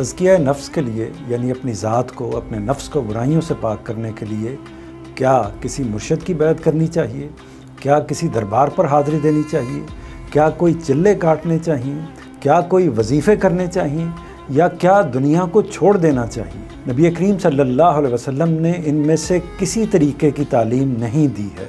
تزکیہ نفس کے لیے یعنی اپنی ذات کو، اپنے نفس کو برائیوں سے پاک کرنے کے لیے کیا کسی مرشد کی بیعت کرنی چاہیے؟ کیا کسی دربار پر حاضری دینی چاہیے؟ کیا کوئی چلے کاٹنے چاہیے؟ کیا کوئی وظیفے کرنے چاہیے؟ یا کیا دنیا کو چھوڑ دینا چاہیے؟ نبی کریم صلی اللہ علیہ وسلم نے ان میں سے کسی طریقے کی تعلیم نہیں دی ہے۔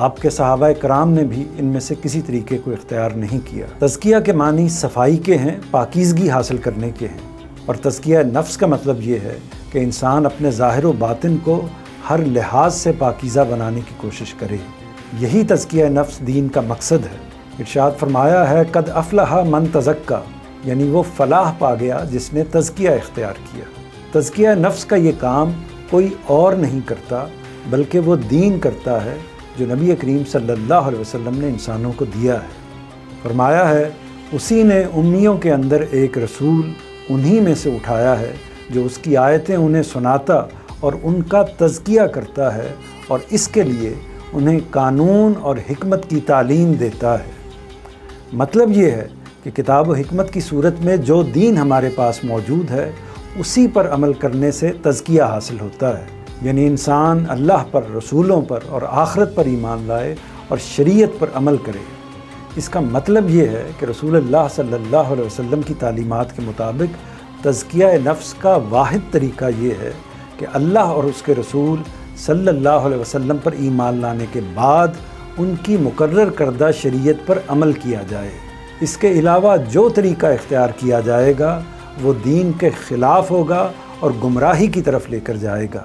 آپ کے صحابہ کرام نے بھی ان میں سے کسی طریقے کو اختیار نہیں کیا۔ تزکیہ کے معنی صفائی کے ہیں، پاکیزگی حاصل کرنے کے ہیں، اور تزکیہ نفس کا مطلب یہ ہے کہ انسان اپنے ظاہر و باطن کو ہر لحاظ سے پاکیزہ بنانے کی کوشش کرے۔ یہی تزکیہ نفس دین کا مقصد ہے۔ ارشاد فرمایا ہے قد افلح من تزکا، یعنی وہ فلاح پا گیا جس نے تزکیہ اختیار کیا۔ تزکیہ نفس کا یہ کام کوئی اور نہیں کرتا بلکہ وہ دین کرتا ہے جو نبی کریم صلی اللہ علیہ وسلم نے انسانوں کو دیا ہے۔ فرمایا ہے اسی نے امیوں کے اندر ایک رسول انہی میں سے اٹھایا ہے جو اس کی آیتیں انہیں سناتا اور ان کا تزکیہ کرتا ہے اور اس کے لیے انہیں قانون اور حکمت کی تعلیم دیتا ہے۔ مطلب یہ ہے کہ کتاب و حکمت کی صورت میں جو دین ہمارے پاس موجود ہے اسی پر عمل کرنے سے تزکیہ حاصل ہوتا ہے، یعنی انسان اللہ پر، رسولوں پر اور آخرت پر ایمان لائے اور شریعت پر عمل کرے۔ اس کا مطلب یہ ہے کہ رسول اللہ صلی اللہ علیہ وسلم کی تعلیمات کے مطابق تزکیہ نفس کا واحد طریقہ یہ ہے کہ اللہ اور اس کے رسول صلی اللہ علیہ وسلم پر ایمان لانے کے بعد ان کی مقرر کردہ شریعت پر عمل کیا جائے۔ اس کے علاوہ جو طریقہ اختیار کیا جائے گا وہ دین کے خلاف ہوگا اور گمراہی کی طرف لے کر جائے گا۔